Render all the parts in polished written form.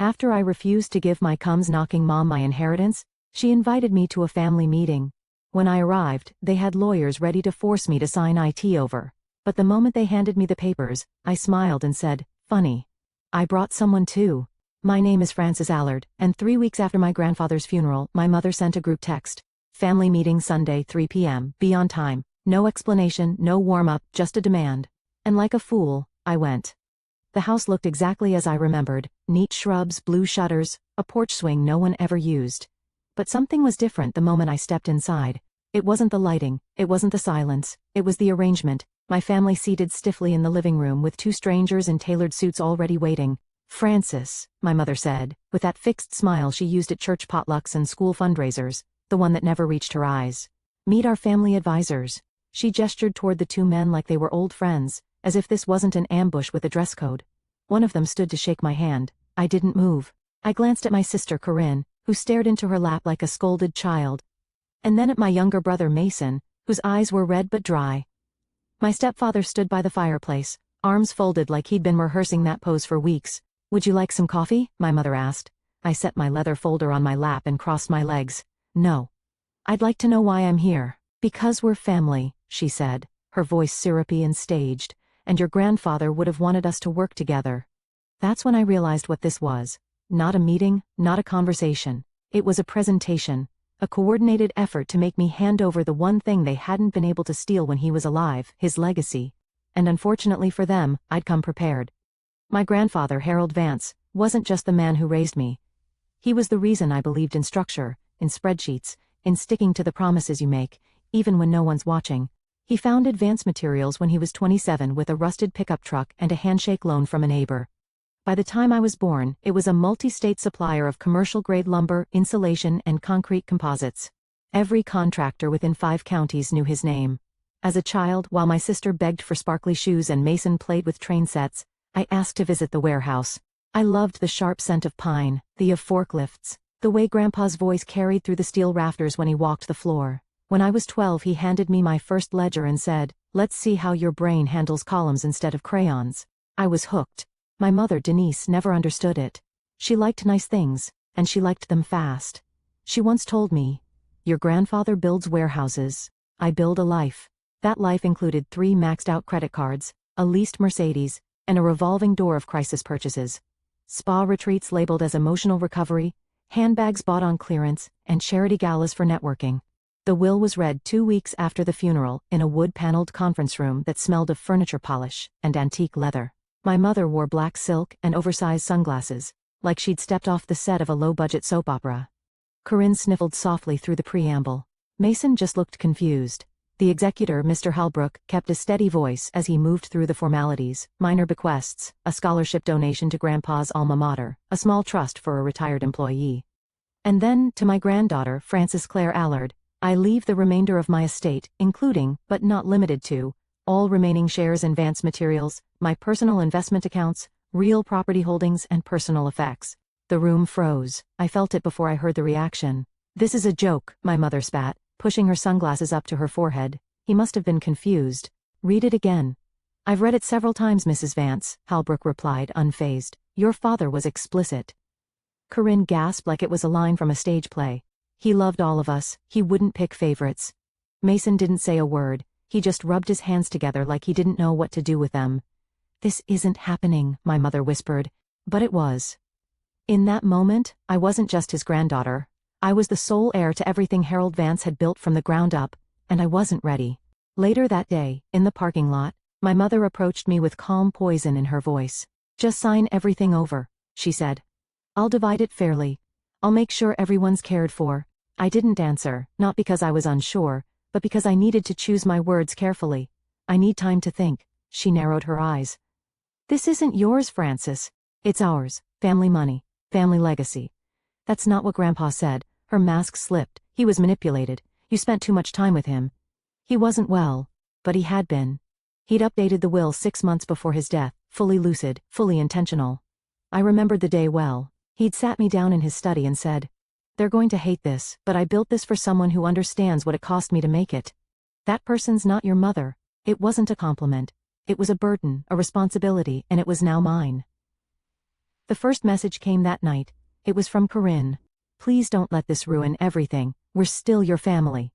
After I refused to give my comes-knocking mom my inheritance, she invited me to a family meeting. When I arrived, they had lawyers ready to force me to sign it over. But the moment they handed me the papers, I smiled and said, "Funny. I brought someone too. My name is Frances Allard, and 3 weeks after my grandfather's funeral, my mother sent a group text. Family meeting Sunday 3 p.m., be on time. No explanation, no warm-up, just a demand." And like a fool, I went. The house looked exactly as I remembered, neat shrubs, blue shutters, a porch swing no one ever used. But something was different the moment I stepped inside. It wasn't the lighting, it wasn't the silence, it was the arrangement. My family seated stiffly in the living room with 2 strangers in tailored suits already waiting. "Frances," my mother said, with that fixed smile she used at church potlucks and school fundraisers, the one that never reached her eyes. "Meet our family advisors." She gestured toward the 2 men like they were old friends, as if this wasn't an ambush with a dress code. One of them stood to shake my hand. I didn't move. I glanced at my sister Corinne, who stared into her lap like a scolded child, and then at my younger brother Mason, whose eyes were red but dry. My stepfather stood by the fireplace, arms folded like he'd been rehearsing that pose for weeks. "Would you like some coffee?" my mother asked. I set my leather folder on my lap and crossed my legs. "No. I'd like to know why I'm here." "Because we're family," she said, her voice syrupy and staged, "and your grandfather would have wanted us to work together." That's when I realized what this was. Not a meeting, not a conversation. It was a presentation, a coordinated effort to make me hand over the one thing they hadn't been able to steal when he was alive, his legacy. And unfortunately for them, I'd come prepared. My grandfather, Harold Vance, wasn't just the man who raised me. He was the reason I believed in structure, in spreadsheets, in sticking to the promises you make, even when no one's watching. He founded Vance Materials when he was 27 with a rusted pickup truck and a handshake loan from a neighbor. By the time I was born, it was a multi-state supplier of commercial-grade lumber, insulation, and concrete composites. Every contractor within 5 counties knew his name. As a child, while my sister begged for sparkly shoes and Mason played with train sets, I asked to visit the warehouse. I loved the sharp scent of pine, the of forklifts, the way Grandpa's voice carried through the steel rafters when he walked the floor. When I was 12, he handed me my first ledger and said, "Let's see how your brain handles columns instead of crayons." I was hooked. My mother, Denise, never understood it. She liked nice things, and she liked them fast. She once told me, "Your grandfather builds warehouses. I build a life." That life included 3 maxed-out credit cards, a leased Mercedes, and a revolving door of crisis purchases. Spa retreats labeled as emotional recovery, handbags bought on clearance, and charity galas for networking. The will was read 2 weeks after the funeral in a wood-paneled conference room that smelled of furniture polish and antique leather. My mother wore black silk and oversized sunglasses, like she'd stepped off the set of a low-budget soap opera. Corinne sniffled softly through the preamble. Mason just looked confused. The executor, Mr. Halbrook, kept a steady voice as he moved through the formalities: minor bequests, a scholarship donation to Grandpa's alma mater, a small trust for a retired employee. And then, to my granddaughter, Frances Claire Allard, "I leave the remainder of my estate, including, but not limited to, all remaining shares in Vance Materials, my personal investment accounts, real property holdings, and personal effects." The room froze. I felt it before I heard the reaction. "This is a joke," my mother spat, pushing her sunglasses up to her forehead. He must have been confused. "Read it again." "I've read it several times, Mrs. Vance," Halbrook replied, unfazed. "Your father was explicit." Corinne gasped like it was a line from a stage play. "He loved all of us. He wouldn't pick favorites." Mason didn't say a word. He just rubbed his hands together like he didn't know what to do with them. "This isn't happening," my mother whispered. But it was. In that moment, I wasn't just his granddaughter. I was the sole heir to everything Harold Vance had built from the ground up, and I wasn't ready. Later that day, in the parking lot, my mother approached me with calm poison in her voice. "Just sign everything over," she said. "I'll divide it fairly. I'll make sure everyone's cared for." I didn't answer, not because I was unsure, but because I needed to choose my words carefully. "I need time to think." She narrowed her eyes. "This isn't yours, Frances. It's ours. Family money. Family legacy." "That's not what Grandpa said." Her mask slipped. "He was manipulated. You spent too much time with him." "He wasn't well, but he had been." He'd updated the will 6 months before his death, fully lucid, fully intentional. I remembered the day well. He'd sat me down in his study and said, "They're going to hate this, but I built this for someone who understands what it cost me to make it. That person's not your mother." It wasn't a compliment. It was a burden, a responsibility, and it was now mine. The first message came that night. It was from Corinne. Please don't let this ruin everything. We're still your family.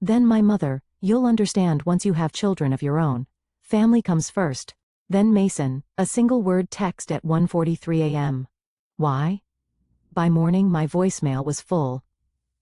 Then my mother, you'll understand once you have children of your own. Family comes first. Then Mason, a single word text at 1:43 a.m. Why? By morning my voicemail was full.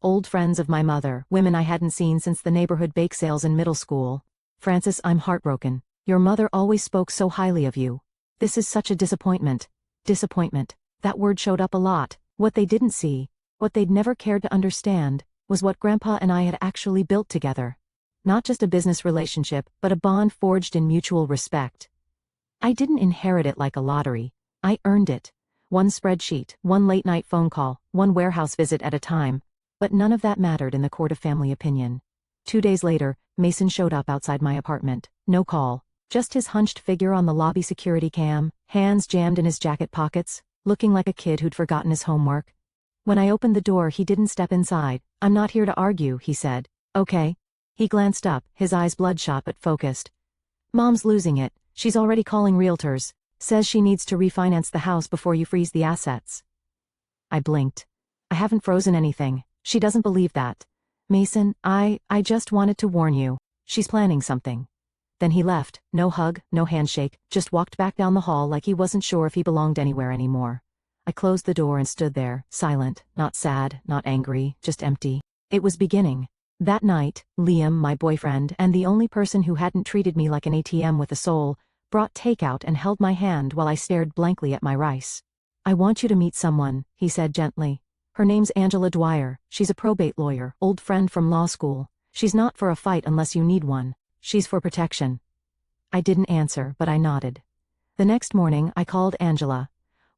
Old friends of my mother, women I hadn't seen since the neighborhood bake sales in middle school. Francis, I'm heartbroken. Your mother always spoke so highly of you. This is such a disappointment. Disappointment. That word showed up a lot. What they didn't see, what they'd never cared to understand, was what Grandpa and I had actually built together. Not just a business relationship, but a bond forged in mutual respect. I didn't inherit it like a lottery. I earned it. One spreadsheet, one late-night phone call, one warehouse visit at a time. But none of that mattered in the court of family opinion. 2 days later, Mason showed up outside my apartment. No call. Just his hunched figure on the lobby security cam, hands jammed in his jacket pockets, looking like a kid who'd forgotten his homework. When I opened the door, he didn't step inside. I'm not here to argue, he said. Okay. He glanced up, his eyes bloodshot but focused. Mom's losing it. She's already calling realtors. Says she needs to refinance the house before you freeze the assets. I blinked. I haven't frozen anything. She doesn't believe that. Mason, I just wanted to warn you. She's planning something. Then he left, no hug, no handshake, just walked back down the hall like he wasn't sure if he belonged anywhere anymore. I closed the door and stood there, silent, not sad, not angry, just empty. It was beginning. That night, Liam, my boyfriend, and the only person who hadn't treated me like an ATM with a soul, brought takeout and held my hand while I stared blankly at my rice. I want you to meet someone, he said gently. Her name's Angela Dwyer. She's a probate lawyer, old friend from law school. She's not for a fight unless you need one. She's for protection. I didn't answer, but I nodded. The next morning, I called Angela.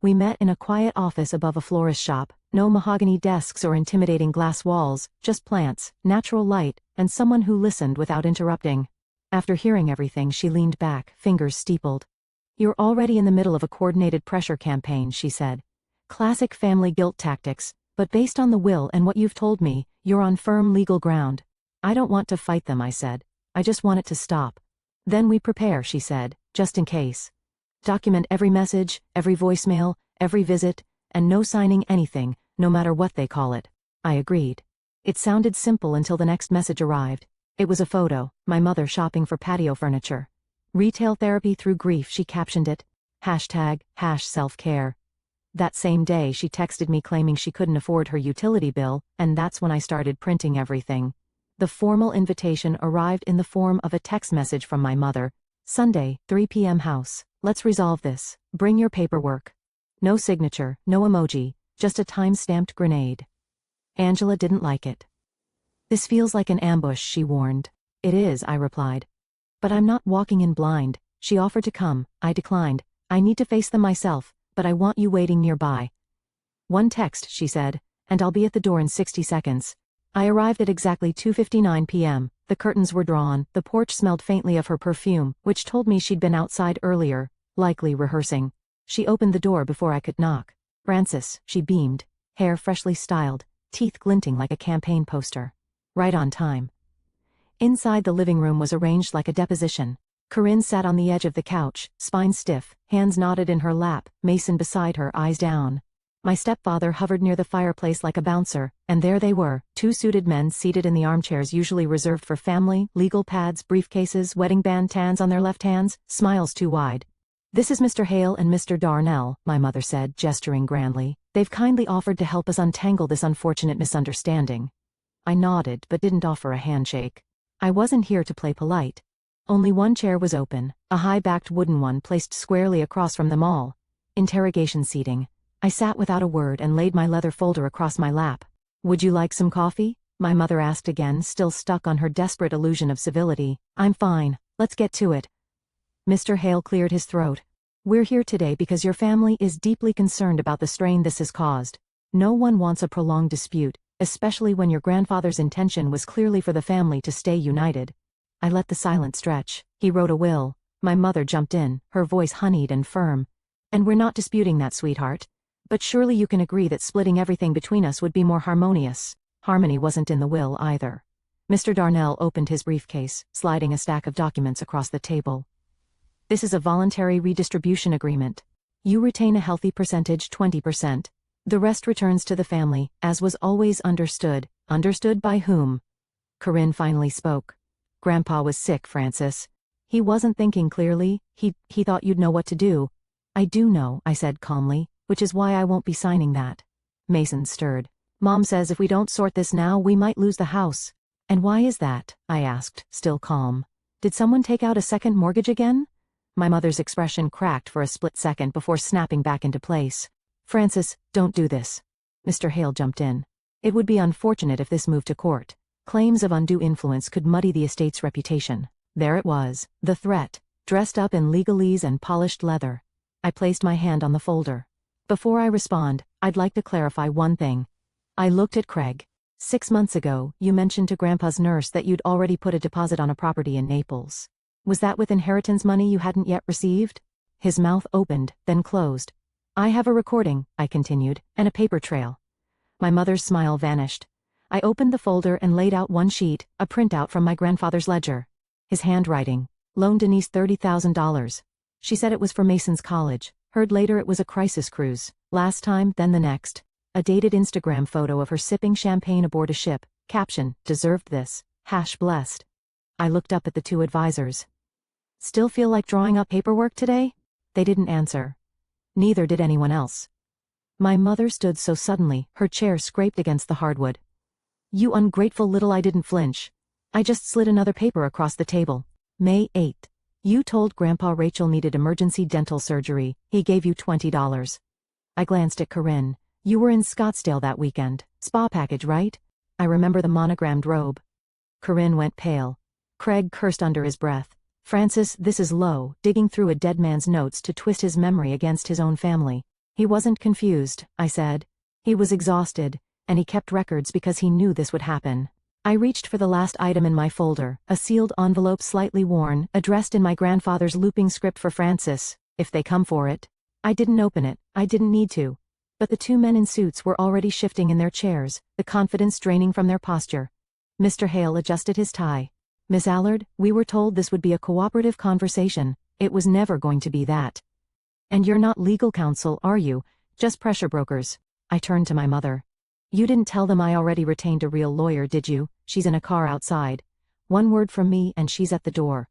We met in a quiet office above a florist shop. No mahogany desks or intimidating glass walls, just plants, natural light, and someone who listened without interrupting. After hearing everything, she leaned back, fingers steepled. You're already in the middle of a coordinated pressure campaign, she said. Classic family guilt tactics, but based on the will and what you've told me, you're on firm legal ground. I don't want to fight them, I said. I just want it to stop. Then we prepare, she said, just in case. Document every message, every voicemail, every visit, and no signing anything, no matter what they call it. I agreed. It sounded simple until the next message arrived. It was a photo, my mother shopping for patio furniture. Retail therapy through grief, she captioned it. #self-care. That same day she texted me claiming she couldn't afford her utility bill, and that's when I started printing everything. The formal invitation arrived in the form of a text message from my mother. Sunday, 3 p.m. house. Let's resolve this. Bring your paperwork. No signature, no emoji, just a time-stamped grenade. Angela didn't like it. This feels like an ambush, she warned. It is, I replied. But I'm not walking in blind. She offered to come. I declined. I need to face them myself, but I want you waiting nearby. One text, she said, and I'll be at the door in 60 seconds. I arrived at exactly 2:59 p.m. The curtains were drawn, the porch smelled faintly of her perfume, which told me she'd been outside earlier, likely rehearsing. She opened the door before I could knock. Francis, she beamed, hair freshly styled, teeth glinting like a campaign poster. Right on time. Inside the living room was arranged like a deposition. Corinne sat on the edge of the couch, spine stiff, hands knotted in her lap, Mason beside her, eyes down. My stepfather hovered near the fireplace like a bouncer, and there they were, two suited men seated in the armchairs usually reserved for family, legal pads, briefcases, wedding bandans on their left hands, smiles too wide. This is Mr. Hale and Mr. Darnell, my mother said, gesturing grandly. They've kindly offered to help us untangle this unfortunate misunderstanding. I nodded but didn't offer a handshake. I wasn't here to play polite. Only one chair was open, a high-backed wooden one placed squarely across from them all. Interrogation seating. I sat without a word and laid my leather folder across my lap. Would you like some coffee? My mother asked again, still stuck on her desperate illusion of civility. I'm fine. Let's get to it. Mr. Hale cleared his throat. We're here today because your family is deeply concerned about the strain this has caused. No one wants a prolonged dispute, especially when your grandfather's intention was clearly for the family to stay united. I let the silence stretch. He wrote a will. My mother jumped in, her voice honeyed and firm. And we're not disputing that, sweetheart. But surely you can agree that splitting everything between us would be more harmonious. Harmony wasn't in the will either. Mr. Darnell opened his briefcase, sliding a stack of documents across the table. This is a voluntary redistribution agreement. You retain a healthy percentage, 20%. The rest returns to the family, as was always understood. Understood by whom? Corinne finally spoke. Grandpa was sick, Francis. He wasn't thinking clearly. He thought you'd know what to do. I do know, I said calmly, which is why I won't be signing that. Mason stirred. Mom says if we don't sort this now, we might lose the house. And why is that? I asked, still calm. Did someone take out a second mortgage again? My mother's expression cracked for a split second before snapping back into place. Francis, don't do this. Mr. Hale jumped in. It would be unfortunate if this moved to court. Claims of undue influence could muddy the estate's reputation. There it was, the threat, dressed up in legalese and polished leather. I placed my hand on the folder. Before I respond, I'd like to clarify one thing. I looked at Craig. 6 months ago, you mentioned to Grandpa's nurse that you'd already put a deposit on a property in Naples. Was that with inheritance money you hadn't yet received? His mouth opened, then closed. I have a recording, I continued, and a paper trail. My mother's smile vanished. I opened the folder and laid out one sheet, a printout from my grandfather's ledger. His handwriting. Loaned Denise $30,000. She said it was for Mason's college. Heard later it was a crisis cruise. Last time, then the next. A dated Instagram photo of her sipping champagne aboard a ship. Caption, deserved this. #blessed. I looked up at the two advisors. Still feel like drawing up paperwork today? They didn't answer. Neither did anyone else. My mother stood so suddenly, her chair scraped against the hardwood. You ungrateful little. I didn't flinch. I just slid another paper across the table. May 8th. You told Grandpa Rachel needed emergency dental surgery. He gave you $20. I glanced at Corinne. You were in Scottsdale that weekend. Spa package, right? I remember the monogrammed robe. Corinne went pale. Craig cursed under his breath. Francis, this is low, digging through a dead man's notes to twist his memory against his own family. He wasn't confused, I said. He was exhausted, and he kept records because he knew this would happen. I reached for the last item in my folder, a sealed envelope slightly worn, addressed in my grandfather's looping script for Francis, if they come for it. I didn't open it, I didn't need to. But the two men in suits were already shifting in their chairs, the confidence draining from their posture. Mr. Hale adjusted his tie. Miss Allard, we were told this would be a cooperative conversation. It was never going to be that. And you're not legal counsel, are you? Just pressure brokers. I turned to my mother. You didn't tell them I already retained a real lawyer, did you? She's in a car outside. One word from me and she's at the door.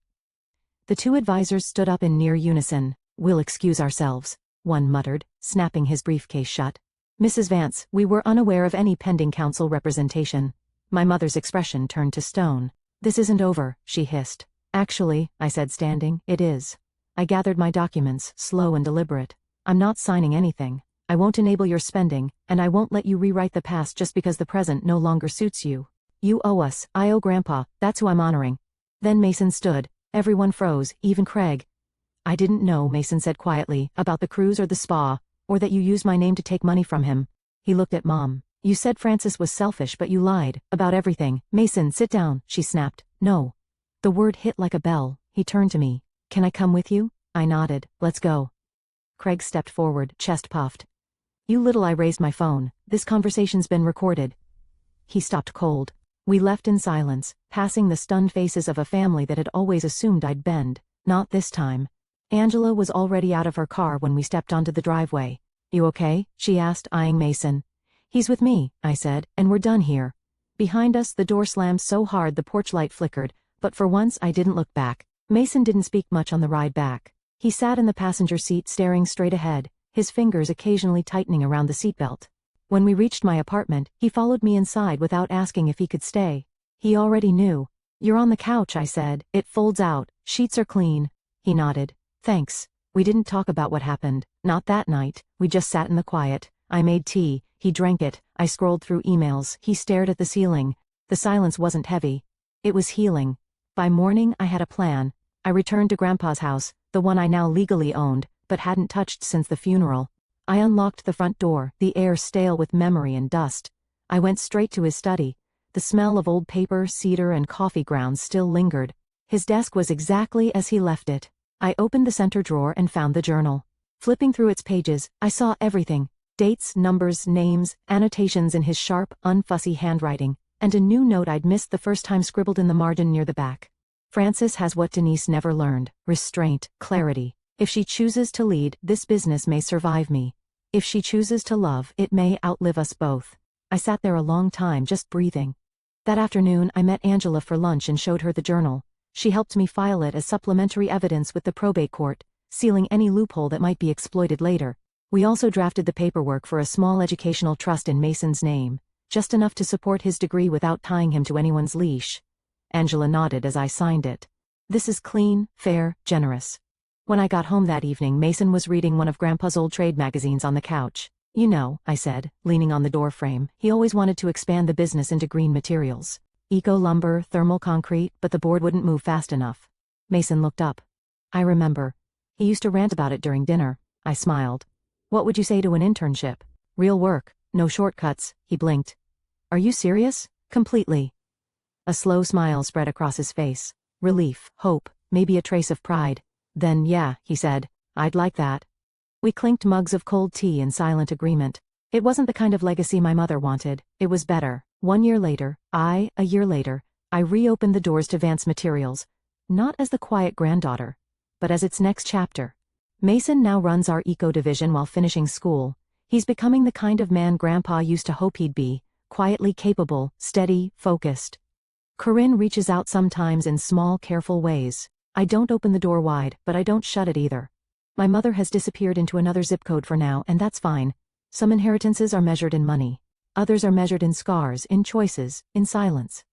The two advisors stood up in near unison. We'll excuse ourselves, one muttered, snapping his briefcase shut. Mrs. Vance, we were unaware of any pending counsel representation. My mother's expression turned to stone. This isn't over, she hissed. Actually, I said standing, it is. I gathered my documents, slow and deliberate. I'm not signing anything. I won't enable your spending, and I won't let you rewrite the past just because the present no longer suits you. You owe us, I owe Grandpa, that's who I'm honoring. Then Mason stood. Everyone froze, even Craig. I didn't know, Mason said quietly, about the cruise or the spa, or that you used my name to take money from him. He looked at Mom. You said Francis was selfish, but you lied, about everything. Mason, sit down, she snapped. No. The word hit like a bell. He turned to me. Can I come with you? I nodded. Let's go. Craig stepped forward, chest puffed. You little. I raised my phone. This conversation's been recorded. He stopped cold. We left in silence, passing the stunned faces of a family that had always assumed I'd bend. Not this time. Angela was already out of her car when we stepped onto the driveway. You okay? She asked, eyeing Mason. He's with me, I said, and we're done here. Behind us the door slammed so hard the porch light flickered, but for once I didn't look back. Mason didn't speak much on the ride back. He sat in the passenger seat staring straight ahead, his fingers occasionally tightening around the seatbelt. When we reached my apartment, he followed me inside without asking if he could stay. He already knew. You're on the couch, I said. It folds out. Sheets are clean. He nodded. Thanks. We didn't talk about what happened. Not that night. We just sat in the quiet. I made tea. He drank it. I scrolled through emails. He stared at the ceiling. The silence wasn't heavy. It was healing. By morning I had a plan. I returned to Grandpa's house, the one I now legally owned, but hadn't touched since the funeral. I unlocked the front door, the air stale with memory and dust. I went straight to his study. The smell of old paper, cedar, and coffee grounds still lingered. His desk was exactly as he left it. I opened the center drawer and found the journal. Flipping through its pages, I saw everything. Dates, numbers, names, annotations in his sharp, unfussy handwriting, and a new note I'd missed the first time scribbled in the margin near the back. Francis has what Denise never learned: restraint, clarity. If she chooses to lead, this business may survive me. If she chooses to love, it may outlive us both. I sat there a long time just breathing. That afternoon I met Angela for lunch and showed her the journal. She helped me file it as supplementary evidence with the probate court, sealing any loophole that might be exploited later. We also drafted the paperwork for a small educational trust in Mason's name, just enough to support his degree without tying him to anyone's leash. Angela nodded as I signed it. This is clean, fair, generous. When I got home that evening, Mason was reading one of Grandpa's old trade magazines on the couch. You know, I said, leaning on the doorframe, he always wanted to expand the business into green materials. Eco-lumber, thermal concrete, but the board wouldn't move fast enough. Mason looked up. I remember. He used to rant about it during dinner. I smiled. What would you say to an internship? Real work, no shortcuts, he blinked. Are you serious? Completely. A slow smile spread across his face. Relief, hope, maybe a trace of pride. Then yeah, he said, I'd like that. We clinked mugs of cold tea in silent agreement. It wasn't the kind of legacy my mother wanted, it was better. 1 year later, a year later, I reopened the doors to Vance Materials, not as the quiet granddaughter, but as its next chapter. Mason now runs our eco division while finishing school. He's becoming the kind of man Grandpa used to hope he'd be, quietly capable, steady, focused. Corinne reaches out sometimes in small, careful ways. I don't open the door wide, but I don't shut it either. My mother has disappeared into another zip code for now, and that's fine. Some inheritances are measured in money. Others are measured in scars, in choices, in silence.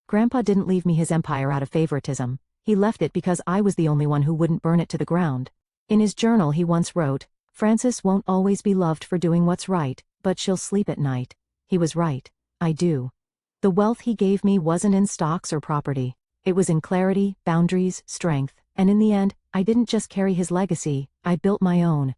Grandpa didn't leave me his empire out of favoritism. He left it because I was the only one who wouldn't burn it to the ground. In his journal he once wrote, Frances won't always be loved for doing what's right, but she'll sleep at night. He was right. I do. The wealth he gave me wasn't in stocks or property. It was in clarity, boundaries, strength, and in the end, I didn't just carry his legacy, I built my own.